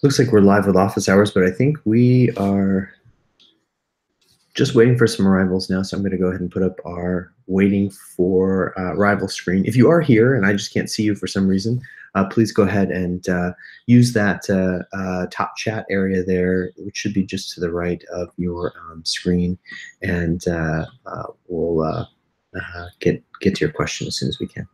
Looks like we're live with office hours, but I think we are just waiting for some arrivals now. So I'm going to go ahead and put up our waiting for arrival screen. If you are here and I just can't see you for some reason, please go ahead and use that top chat area there, which should be just to the right of your screen, and we'll get to your question as soon as we can.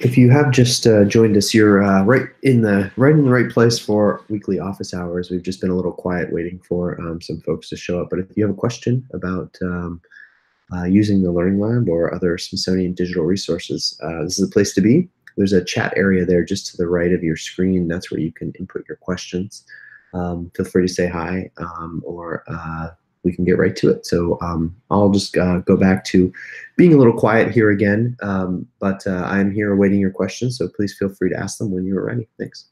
If you have just joined us, you're right in the right place for weekly office hours. We've just been a little quiet, waiting for some folks to show up. But if you have a question about using the Learning Lab or other Smithsonian digital resources, this is the place to be. There's a chat area there just to the right of your screen. That's where you can input your questions. Feel free to say hi, or we can get right to it. So I'll just go back to being a little quiet here again, but I'm here awaiting your questions, so please feel free to ask them when you're ready. Thanks.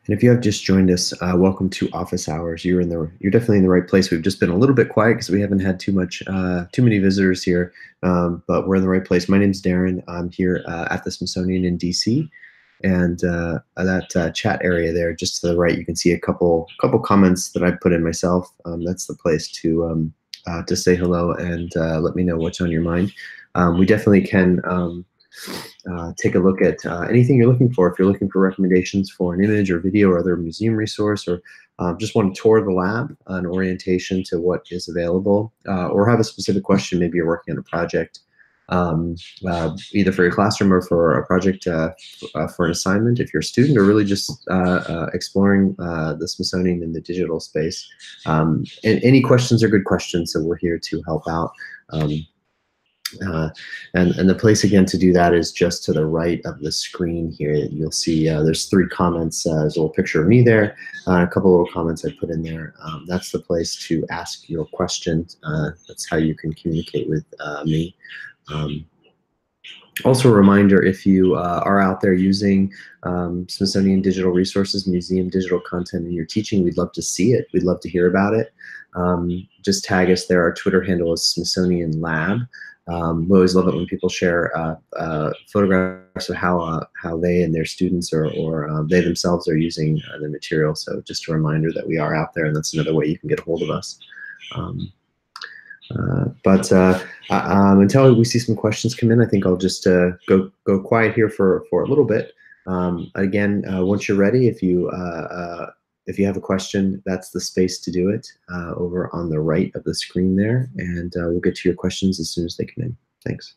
And if you have just joined us, welcome to Office Hours. You're definitely in the right place. We've just been a little bit quiet because we haven't had too many visitors here, but we're in the right place. My name's Darren. I'm here at the Smithsonian in DC, and that chat area there, just to the right, you can see a couple comments that I put in myself. That's the place to say hello and let me know what's on your mind. We definitely can. Take a look at anything you're looking for. If you're looking for recommendations for an image or video or other museum resource, or just want to tour the lab, an orientation to what is available, or have a specific question, maybe you're working on a project, either for your classroom or for a project for an assignment if you're a student, or really just exploring the Smithsonian in the digital space. And any questions are good questions, so we're here to help out. Uh, and the place again to do that is just to the right of the screen here. You'll see there's 3 comments. There's a little picture of me there, a couple little comments I put in there. That's the place to ask your questions. That's how you can communicate with me. Um, Also a reminder, if you are out there using Smithsonian digital resources, museum digital content in your teaching, we'd love to see it. We'd love to hear about it. Just tag us there. Our Twitter handle is Smithsonian Lab. We always love it when people share photographs of how they and their students or they themselves are using the material. So just a reminder that we are out there, and that's another way you can get a hold of us. But until we see some questions come in, I think I'll just go quiet here for a little bit. Again, once you're ready, if you have a question, that's the space to do it, over on the right of the screen there, and we'll get to your questions as soon as they come in. Thanks.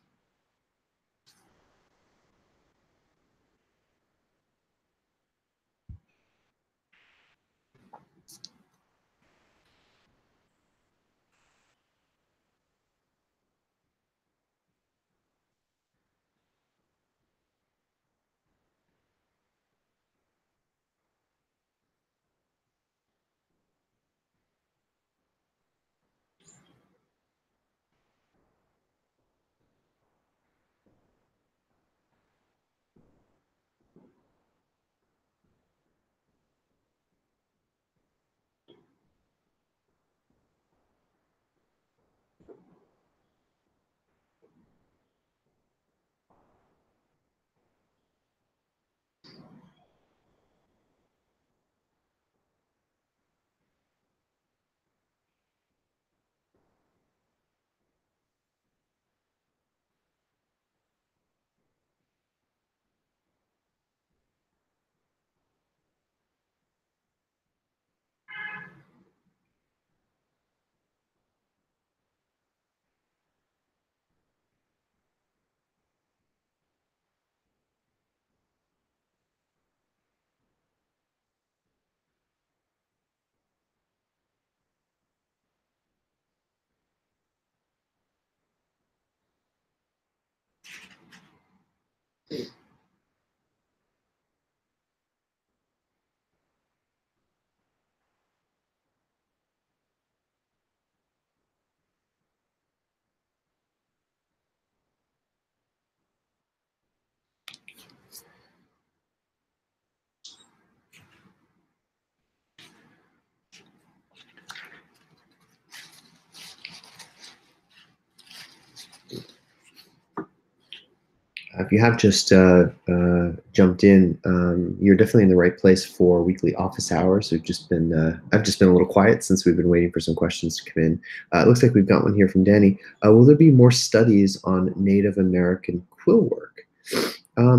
If you have just jumped in, you're definitely in the right place for weekly office hours. I've just been a little quiet since we've been waiting for some questions to come in. It looks like we've got one here from Danny. Will there be more studies on Native American quill work?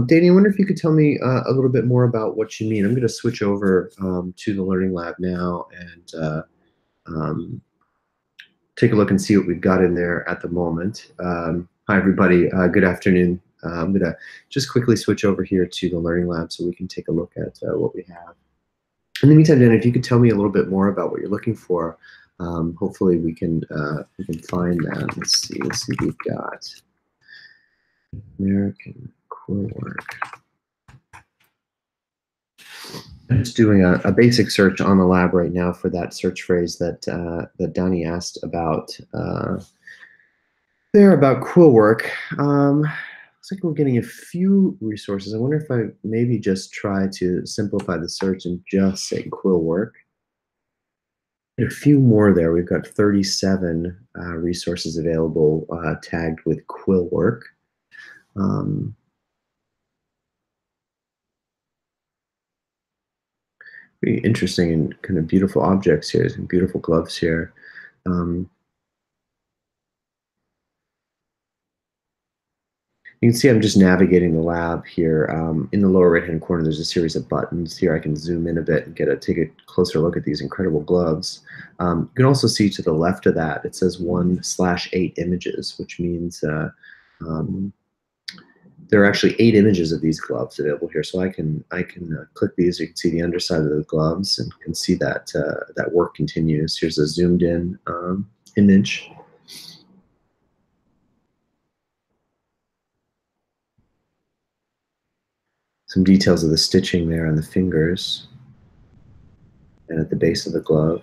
Danny, I wonder if you could tell me a little bit more about what you mean. I'm going to switch over to the Learning Lab now and um, take a look and see what we've got in there at the moment. Hi, everybody. Good afternoon. I'm going to just quickly switch over here to the Learning Lab so we can take a look at what we have. In the meantime, Dan, if you could tell me a little bit more about what you're looking for, hopefully we can find that. Let's see. We've got American quill work. I'm just doing a basic search on the lab right now for that search phrase that that Donnie asked about. There about quill work. Looks like we're getting a few resources. I wonder if I maybe just try to simplify the search and just say quill work. A few more there. We've got 37 resources available tagged with quill work. Pretty interesting and kind of beautiful objects here. Some beautiful gloves here. You can see I'm just navigating the lab here. In the lower right-hand corner, there's a series of buttons. Here I can zoom in a bit and take a closer look at these incredible gloves. You can also see to the left of that, it says 1/8 images, which means there are actually 8 images of these gloves available here. So I can click these. You can see the underside of the gloves and can see that that work continues. Here's a zoomed in image. Some details of the stitching there on the fingers and at the base of the glove.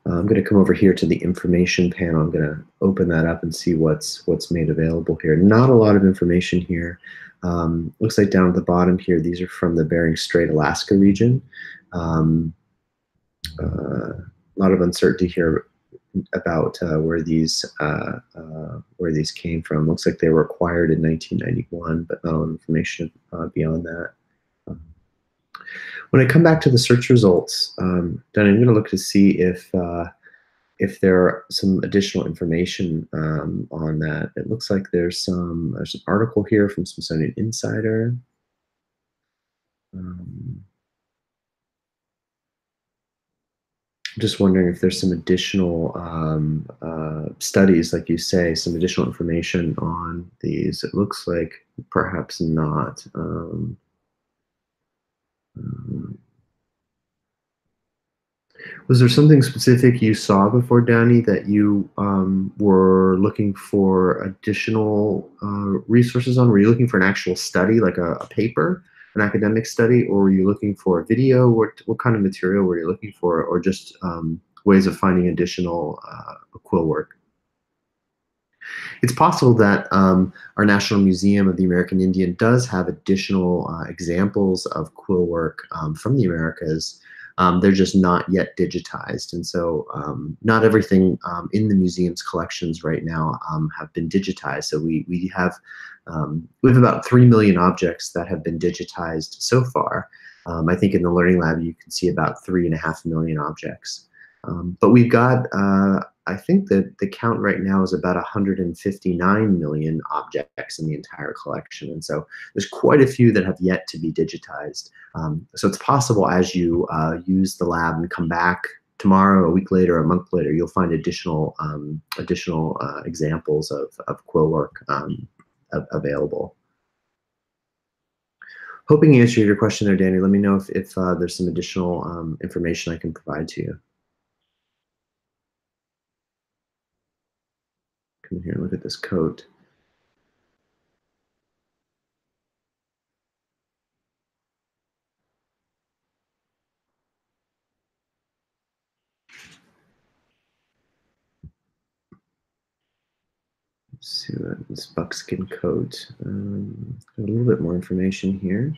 I'm going to come over here to the information panel. I'm going to open that up and see what's made available here. Not a lot of information here. Looks like down at the bottom here, these are from the Bering Strait, Alaska region. A lot of uncertainty here about where these came from. Looks like they were acquired in 1991, but not a lot of information beyond that. When I come back to the search results, then I'm going to look to see if there are some additional information on that. It looks like there's an article here from Smithsonian Insider. I'm just wondering if there's some additional studies, like you say, some additional information on these. It looks like perhaps not. Was there something specific you saw before, Danny, that you were looking for additional resources on? Were you looking for an actual study, like a paper, an academic study, or were you looking for a video? What kind of material were you looking for, or just ways of finding additional quill work? It's possible that our National Museum of the American Indian does have additional examples of quill work from the Americas. They're just not yet digitized. And so not everything in the museum's collections right now have been digitized. So we have about 3 million objects that have been digitized so far. I think in the Learning Lab, you can see about 3.5 million objects. But we've got, I think that the count right now is about 159 million objects in the entire collection. And so there's quite a few that have yet to be digitized. So it's possible as you use the lab and come back tomorrow, a week later, a month later, you'll find additional examples of quill work available. Hoping you answered your question there, Danny. Let me know if there's some additional information I can provide to you. Come here and look at this coat. Let's see what this buckskin coat. A little bit more information here.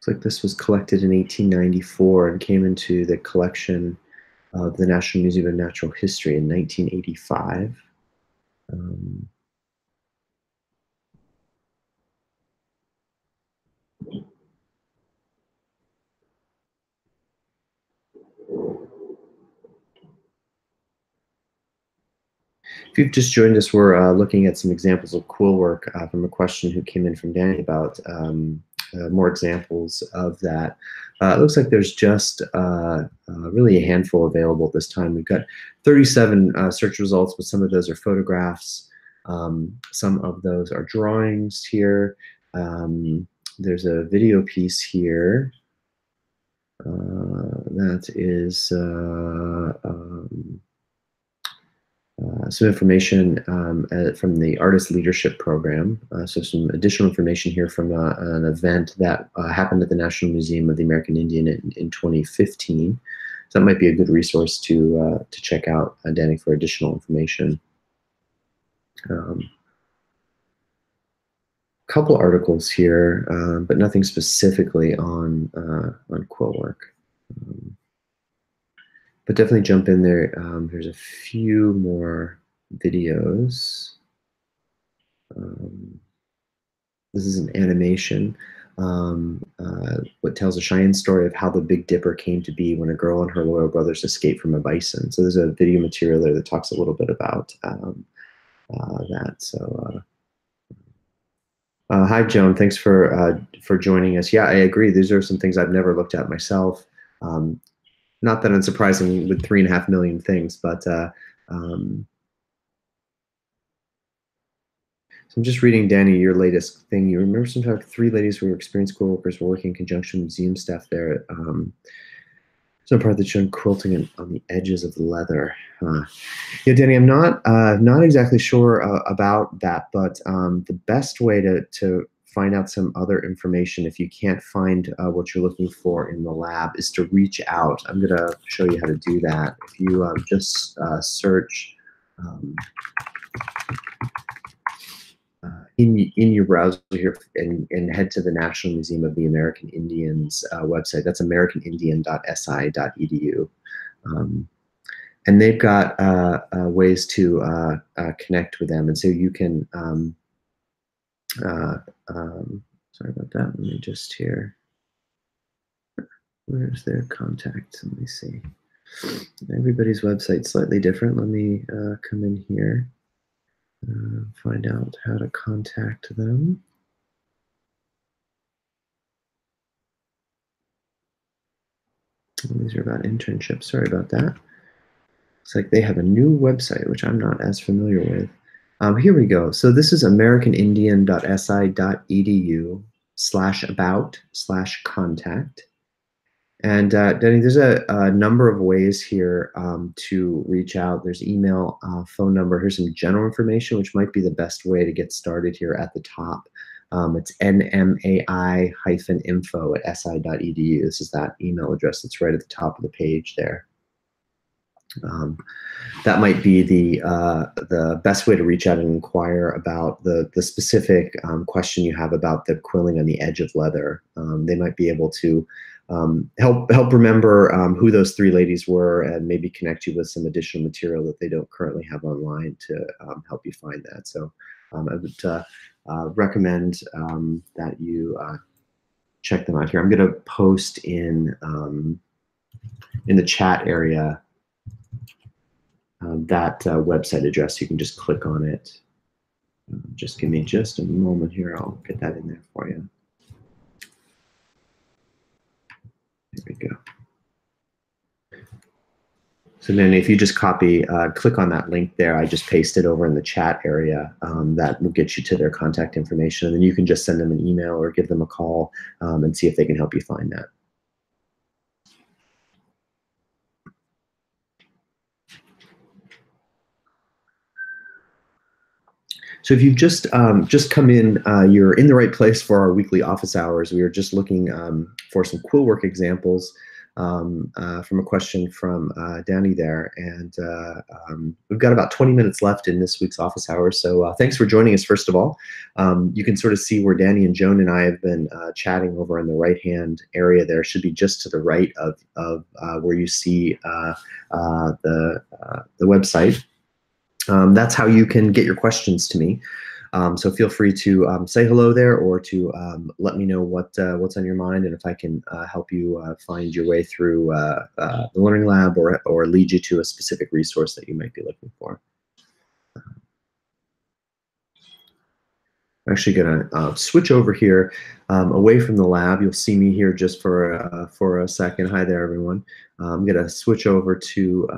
Looks like this was collected in 1894 and came into the collection of the National Museum of Natural History in 1985. Um, If you've just joined us, we're looking at some examples of quill work from a question who came in from Danny about more examples of that. It looks like there's just really a handful available at this time. We've got 37 search results, but some of those are photographs. Some of those are drawings here. There's a video piece here. That is some information from the Artist Leadership Program. So some additional information here from an event that happened at the National Museum of the American Indian in 2015. So that might be a good resource to check out, Danny, for additional information. Couple articles here, but nothing specifically on quill work. But definitely jump in there. There's a few more videos. This is an animation. What tells a Cheyenne story of how the Big Dipper came to be when a girl and her loyal brothers escaped from a bison. So there's a video material there that talks a little bit about that. So hi, Joan. Thanks for joining us. Yeah, I agree. These are some things I've never looked at myself. Not that unsurprising with 3.5 million things, but so I'm just reading, Danny, your latest thing. You remember some 3 ladies who were experienced quill workers were working in conjunction with museum staff there. Some part that showed quilting on the edges of the leather. Yeah, Danny, I'm not exactly sure about that, but the best way to find out some other information if you can't find what you're looking for in the lab is to reach out. I'm going to show you how to do that. If you just search in your browser here and head to the National Museum of the American Indians website. That's americanindian.si.edu. And they've got ways to connect with them. And so you can, sorry about that, let me just here. Where's their contact? Let me see. Everybody's website's slightly different. Let me come in here. Find out how to contact them. These are about internships. Sorry about that. Looks like they have a new website, which I'm not as familiar with. Here we go. So this is americanindian.si.edu/about/contact. And Denny, there's a number of ways here to reach out. There's email, phone number. Here's some general information, which might be the best way to get started here at the top. It's nmai-info@si.edu. This is that email address that's right at the top of the page there. That might be the best way to reach out and inquire about the specific question you have about the quilling on the edge of leather. They might be able to help remember who those 3 ladies were and maybe connect you with some additional material that they don't currently have online to help you find that. So I would recommend that you check them out here. I'm going to post in the chat area that website address. You can just click on it. Just give me just a moment here. I'll get that in there for you. There we go. So then if you just copy, click on that link there, I just pasted over in the chat area. That will get you to their contact information. And then you can just send them an email or give them a call and see if they can help you find that. So if you've just come in, you're in the right place for our weekly office hours. We are just looking for some quill work examples from a question from Danny there. And we've got about 20 minutes left in this week's office hours. So thanks for joining us, first of all. You can sort of see where Danny and Joan and I have been chatting over in the right-hand area there. Should be just to the right of where you see the website. That's how you can get your questions to me. So feel free to say hello there, or to let me know what's on your mind, and if I can help you find your way through the Learning Lab, or lead you to a specific resource that you might be looking for. I'm actually going to switch over here away from the lab. You'll see me here just for a second. Hi there, everyone. I'm going to switch over to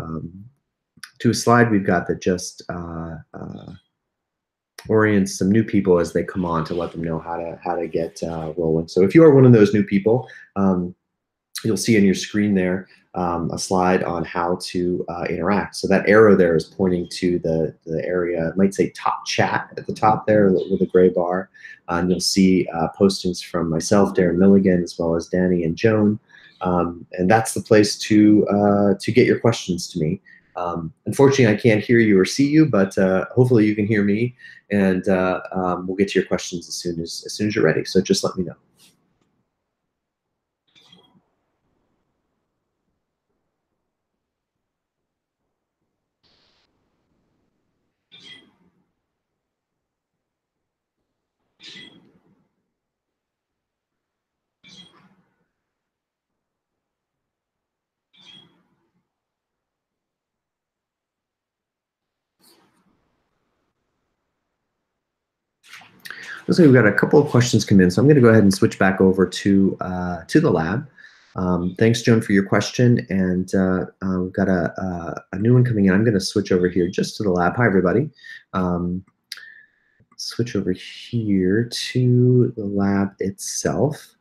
a slide we've got that just orients some new people as they come on, to let them know how to get rolling. So if you are one of those new people, you'll see on your screen there a slide on how to interact. So that arrow there is pointing to the area. It might say top chat at the top there with a gray bar, and you'll see postings from myself, Darren Milligan, as well as Danny and Joan, and that's the place to get your questions to me. Unfortunately, I can't hear you or see you, but hopefully you can hear me, and we'll get to your questions as soon as you're ready. So just let me know. Looks like we've got a couple of questions come in, so I'm going to go ahead and switch back over to the lab. Thanks, Joan, for your question, and we've got a new one coming in. I'm going to switch over here just to the lab. Hi, everybody. Switch over here to the lab itself.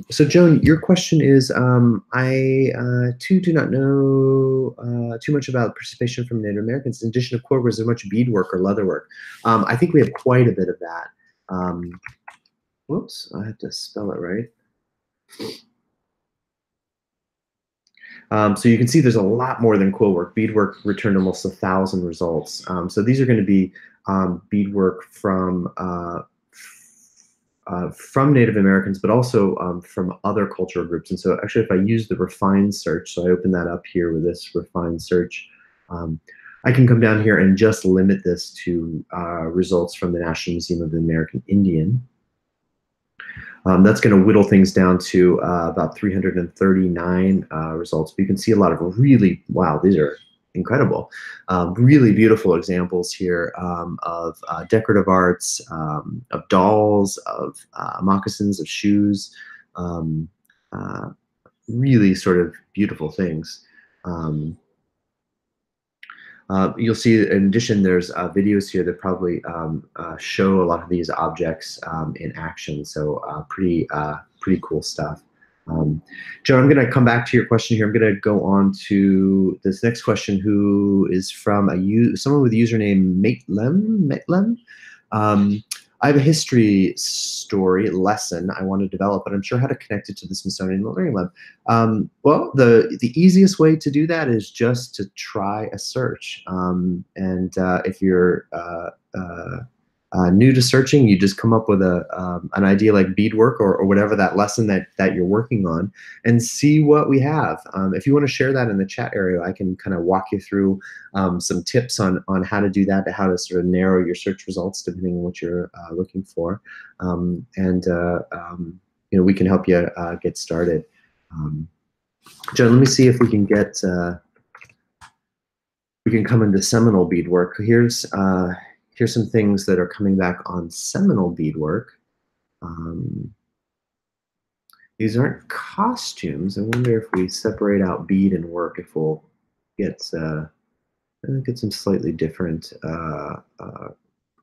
So, Joan, your question is, I too do not know too much about participation from Native Americans. In addition to core work, is there much beadwork or leatherwork? I think we have quite a bit of that. Whoops, I have to spell it right. So you can see there's a lot more than quill work. Beadwork returned almost 1,000 results. So these are going to be beadwork from Native Americans, but also from other cultural groups. And so actually, if I use the refined search, so I open that up here with this refined search, I can come down here and just limit this to results from the National Museum of the American Indian. That's going to whittle things down to about 339 results. But you can see a lot of really, wow, these are incredible, really beautiful examples here of decorative arts, of dolls, of moccasins, of shoes, really sort of beautiful things. You'll see, in addition, there's videos here that probably show a lot of these objects in action. So pretty cool stuff. Joe, I'm going to come back to your question here. I'm going to go on to this next question, who is from someone with the username Maitlem. I have a history story lesson I want to develop, but I'm sure how to connect it to the Smithsonian Learning Lab. Well, the easiest way to do that is just to try a search. If you're new to searching, you just come up with an idea like beadwork or whatever that lesson that you're working on, and see what we have. If you want to share that in the chat area, I can kind of walk you through some tips on how to do that, to how to sort of narrow your search results depending on what you're looking for, you know, we can help you get started. Joe, let me see if we can get we can come into seminal beadwork. Here's some things that are coming back on seminal beadwork. These aren't costumes. I wonder if we separate out bead and work, if we'll get some slightly different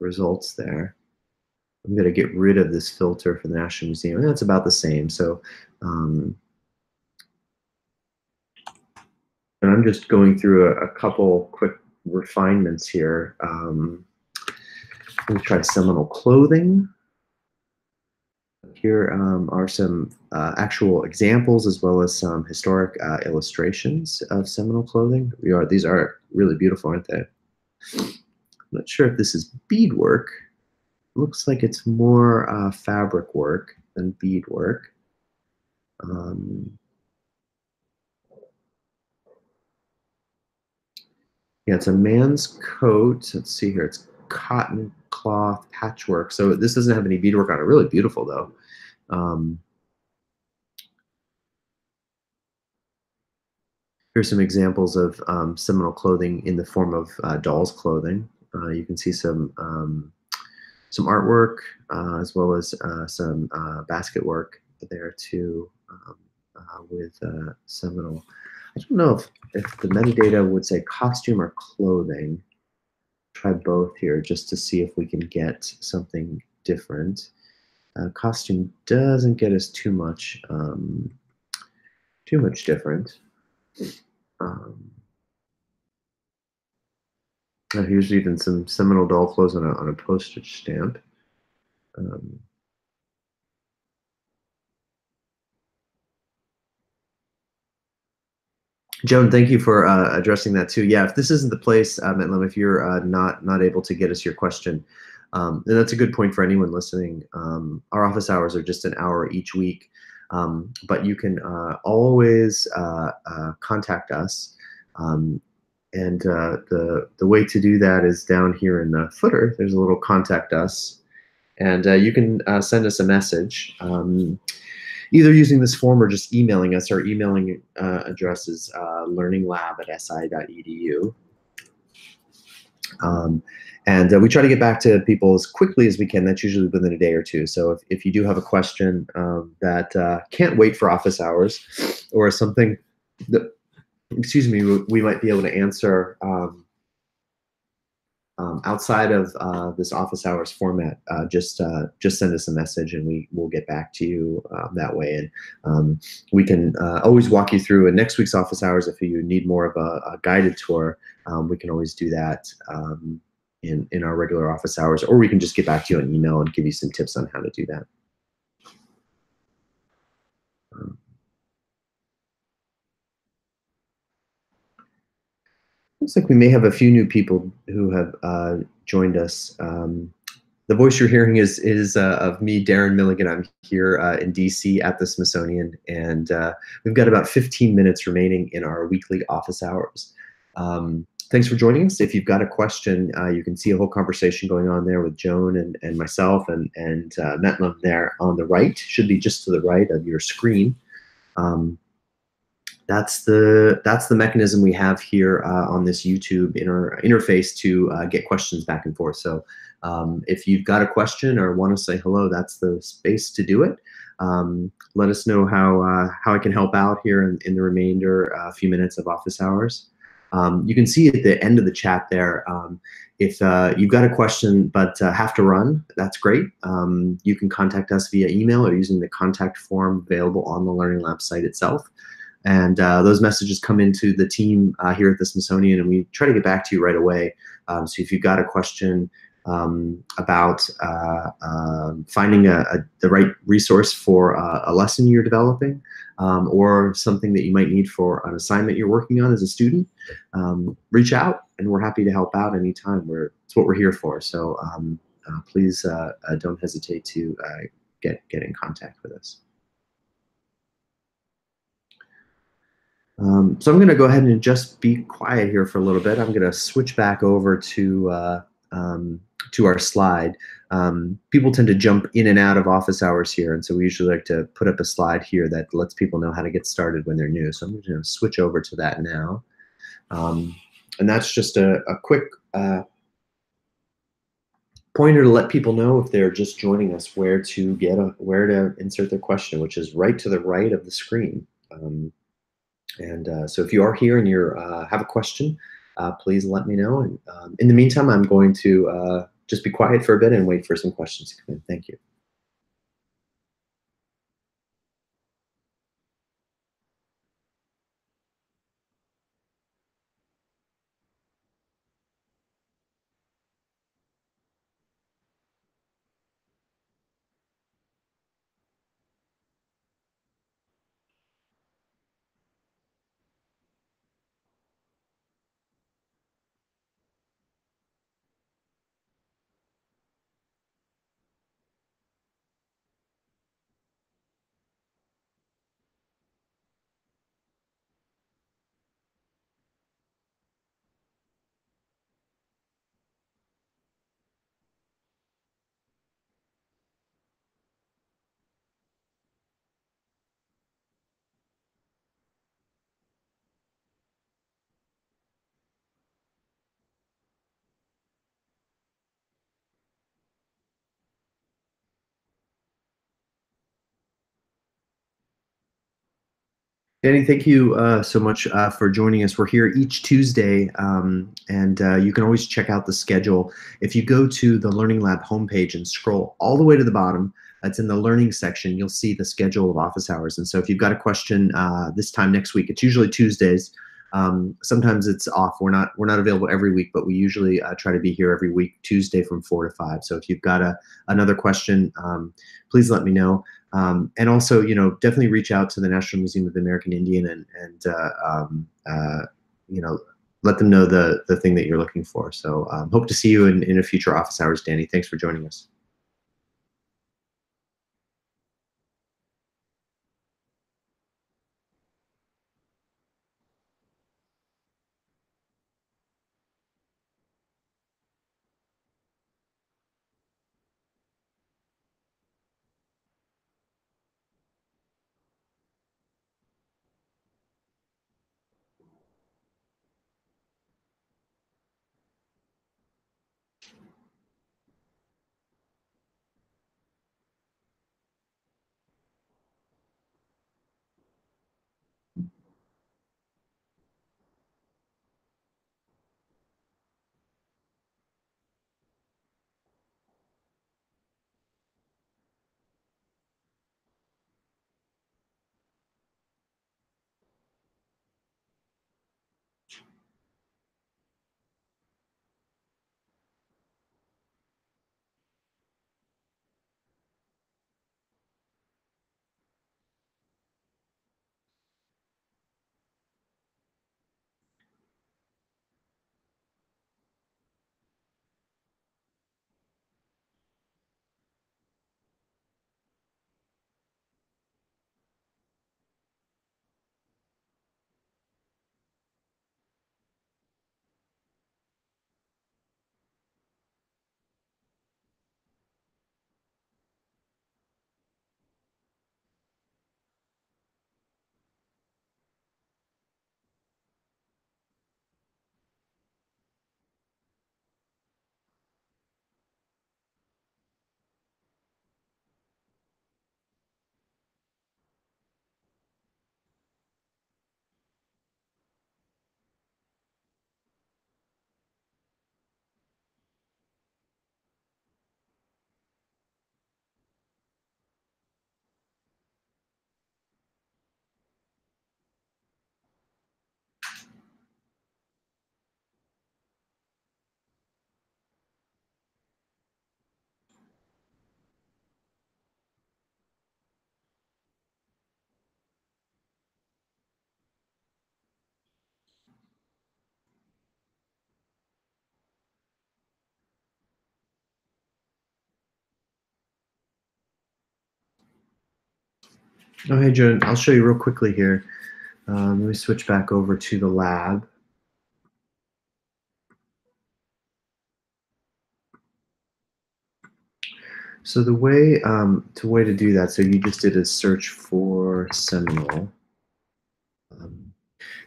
results there. I'm going to get rid of this filter for the National Museum. And that's about the same. So, and I'm just going through a couple quick refinements here. Let me try seminal clothing. Here are some actual examples as well as some historic illustrations of Seminole clothing. These are really beautiful, aren't they? I'm not sure if this is beadwork. Looks like it's more fabric work than beadwork. Um, yeah, it's a man's coat. Let's see here. It's cotton cloth patchwork. So this doesn't have any beadwork on it. Really beautiful though. Um, Here's some examples of Seminole clothing in the form of doll's clothing. You can see some artwork as well as some basket work there too with Seminole. I don't know if the metadata would say costume or clothing. Try both here just to see if we can get something different. Costume doesn't get us too much different. Um, Here's even some Seminole doll clothes on a postage stamp. Um, Joan, thank you for addressing that too. Yeah, if this isn't the place, Matlem, if you're not able to get us your question, and that's a good point for anyone listening. Our office hours are just an hour each week, but you can always contact us. Um, and the way to do that is down here in the footer. There's a little contact us, and you can send us a message. Either using this form or just emailing us. Our emailing address is learninglab@si.edu. Um, and we try to get back to people as quickly as we can. That's usually within a day or two. So if you do have a question that can't wait for office hours or something that, excuse me, we might be able to answer outside of this office hours format, just send us a message and we will get back to you that way. And we can always walk you through in next week's office hours if you need more of a guided tour. We can always do that in our regular office hours, or we can just get back to you on email and give you some tips on how to do that. Um, Looks like we may have a few new people who have joined us. The voice you're hearing is of me, Darren Milligan. I'm here in DC at the Smithsonian, and we've got about 15 minutes remaining in our weekly office hours. Thanks for joining us. If you've got a question, you can see a whole conversation going on there with Joan and myself and Metlem there on the right. Should be just to the right of your screen. That's the mechanism we have here on this YouTube interface to get questions back and forth. So if you've got a question or want to say hello, that's the space to do it. Let us know how I can help out here in the remainder few minutes of office hours. You can see at the end of the chat there, if you've got a question but have to run, that's great. You can contact us via email or using the contact form available on the Learning Lab site itself. And those messages come into the team here at the Smithsonian, and we try to get back to you right away. So if you've got a question about finding the right resource for a lesson you're developing, or something that you might need for an assignment you're working on as a student, reach out, and we're happy to help out anytime. It's what we're here for. So please don't hesitate to get in contact with us. So I'm going to go ahead and just be quiet here for a little bit. I'm going to switch back over to our slide. People tend to jump in and out of office hours here, and so we usually like to put up a slide here that lets people know how to get started when they're new. So I'm going to switch over to that now. And that's just a quick pointer to let people know if they're just joining us where to insert their question, which is right to the right of the screen. So if you are here and you have a question, please let me know. And in the meantime, I'm going to just be quiet for a bit and wait for some questions to come in. Thank you. Danny, thank you so much for joining us. We're here each Tuesday, and you can always check out the schedule. If you go to the Learning Lab homepage and scroll all the way to the bottom, it's in the learning section, you'll see the schedule of office hours. And so if you've got a question this time next week, it's usually Tuesdays. Sometimes it's off. We're not available every week, but we usually try to be here every week, Tuesday from 4 to 5. So if you've got another question, please let me know. And also, definitely reach out to the National Museum of the American Indian and you know, let them know the thing that you're looking for. So hope to see you in a future office hours, Danny. Thanks for joining us. Oh, hey, Joan. I'll show you real quickly here. Let me switch back over to the lab. So the way to do that, so you just did a search for Seminole. Um,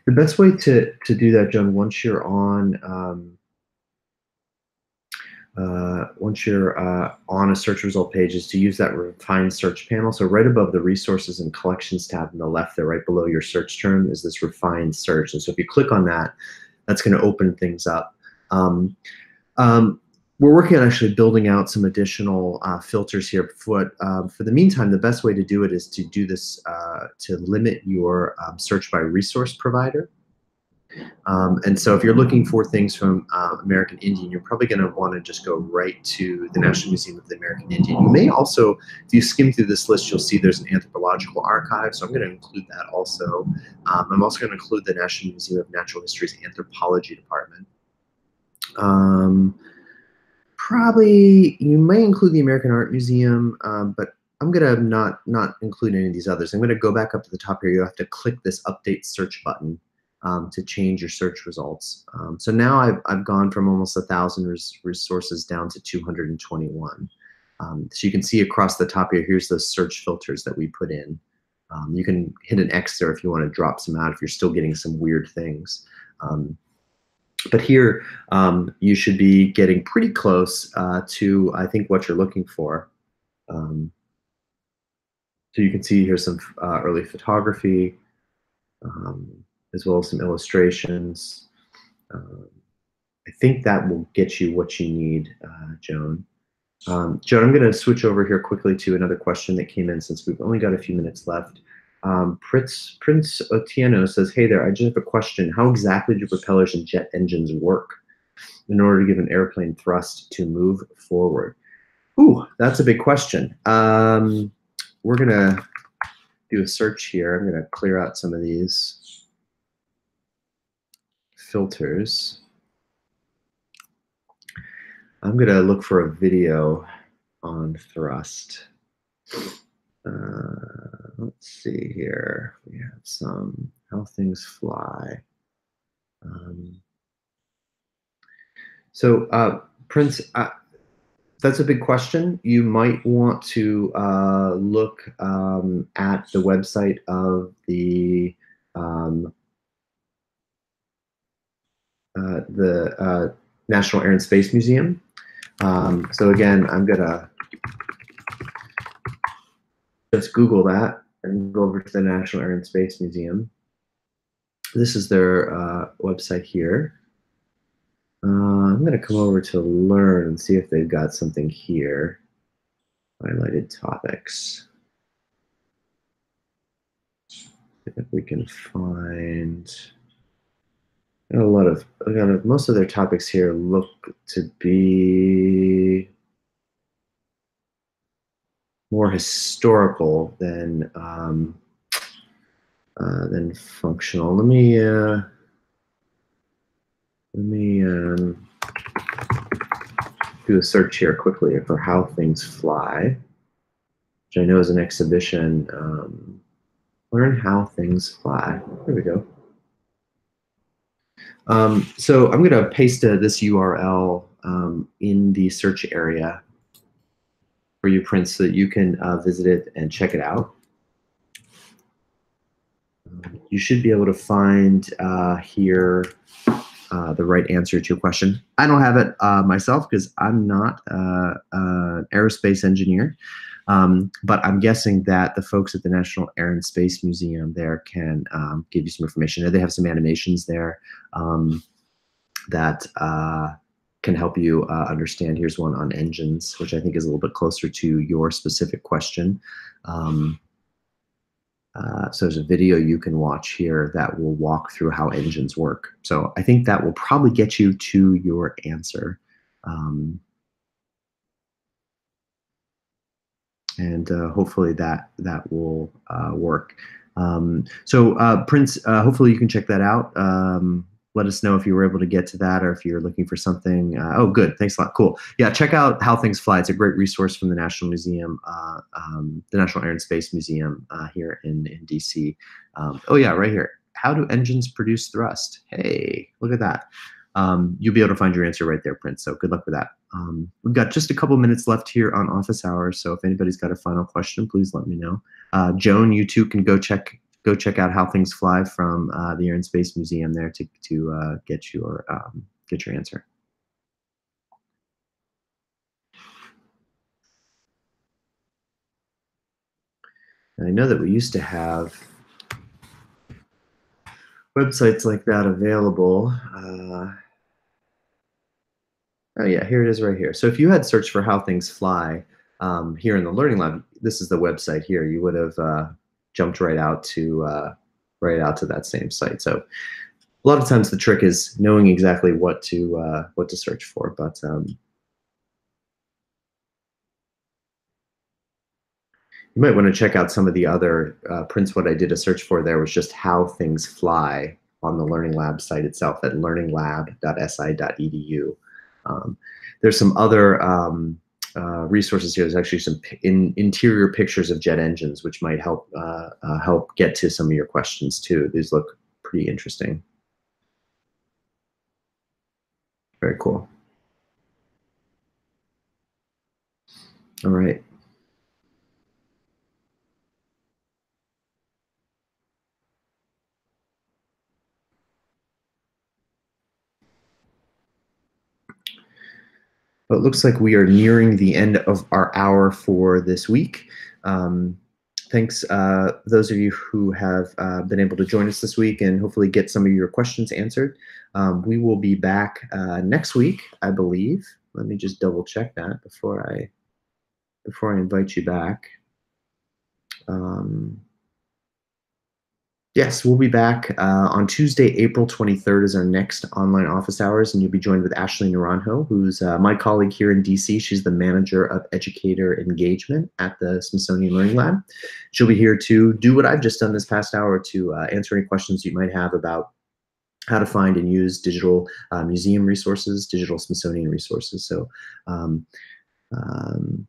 the best way to do that, Joan, once you're on a search result page, is to use that refined search panel. So right above the resources and collections tab on the left there, right below your search term, is this refined search. And so if you click on that, that's going to open things up. Um, um, we're working on actually building out some additional filters here. For the meantime, the best way to do it is to do this to limit your search by resource provider. And so if you're looking for things from American Indian, you're probably going to want to just go right to the National Museum of the American Indian. You may also, if you skim through this list, you'll see there's an anthropological archive. So I'm going to include that also. I'm also going to include the National Museum of Natural History's anthropology department. Probably you may include the American Art Museum, but I'm gonna not include any of these others. I'm gonna go back up to the top here. You have to click this update search button to change your search results. So now I've gone from almost 1,000 resources down to 221. So you can see across the top here, here's the search filters that we put in. You can hit an X there if you want to drop some out if you're still getting some weird things. But here, you should be getting pretty close to, I think, what you're looking for. Um, so you can see here's some early photography. as well as some illustrations. I think that will get you what you need, Joan. Joan, I'm going to switch over here quickly to another question that came in since we've only got a few minutes left. Prince Otieno says, hey there, I just have a question. How exactly do propellers and jet engines work in order to give an airplane thrust to move forward? Ooh, that's a big question. We're going to do a search here. I'm going to clear out some of these filters. I'm going to look for a video on thrust. Let's see here. We have some how things fly. Prince, that's a big question. You might want to look at the website of the National Air and Space Museum. So again, I'm gonna just Google that and go over to the National Air and Space Museum. This is their website here. I'm going to come over to Learn and see if they've got something here. Highlighted topics. If we can find most of their topics here look to be more historical than functional. Let me do a search here quickly for how things fly, which I know is an exhibition. Learn how things fly. There we go. So I'm going to paste this URL in the search area for you, Prince, so that you can visit it and check it out. You should be able to find here the right answer to your question. I don't have it myself because I'm not an aerospace engineer, but I'm guessing that the folks at the National Air and Space Museum there can give you some information. They have some animations there that can help you understand. Here's one on engines, which I think is a little bit closer to your specific question. So there's a video you can watch here that will walk through how engines work. So I think that will probably get you to your answer. And hopefully that will work. Prince, hopefully you can check that out. Let us know if you were able to get to that or if you're looking for something. Oh, good. Thanks a lot. Cool. Yeah, check out How Things Fly. It's a great resource from the National Museum, the National Air and Space Museum here in DC. Oh, yeah, right here. How do engines produce thrust? Hey, look at that. You'll be able to find your answer right there, Prince. So good luck with that. We've got just a couple minutes left here on office hours. So if anybody's got a final question, please let me know. Joan, you too can go check out How Things Fly from the Air and Space Museum there to get your answer. And I know that we used to have websites like that available. Oh yeah, here it is right here. So if you had searched for How Things Fly here in the Learning Lab, this is the website here. You would have jumped right out to that same site. So a lot of times the trick is knowing exactly what to search for. But you might want to check out some of the other prints. What I did a search for there was just How Things Fly on the Learning Lab site itself at learninglab.si.edu. There's some other resources here. There's actually some interior pictures of jet engines, which might help get to some of your questions too. These look pretty interesting. Very cool. All right. Well, it looks like we are nearing the end of our hour for this week. Thanks, those of you who have been able to join us this week and hopefully get some of your questions answered. We will be back next week, I believe. Let me just double check that before I invite you back. Um, Yes, we'll be back on Tuesday, April 23rd is our next online office hours, and you'll be joined with Ashley Naranjo, who's my colleague here in DC. She's the manager of educator engagement at the Smithsonian Learning Lab. She'll be here to do what I've just done this past hour to answer any questions you might have about how to find and use digital museum resources, digital Smithsonian resources. So um, um,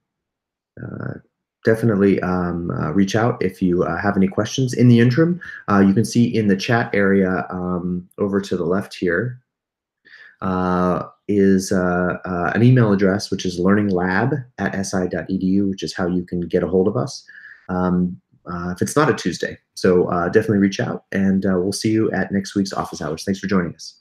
uh, definitely reach out if you have any questions. In the interim, you can see in the chat area over to the left here is an email address, which is learninglab@si.edu, which is how you can get a hold of us if it's not a Tuesday. So definitely reach out, and we'll see you at next week's office hours. Thanks for joining us.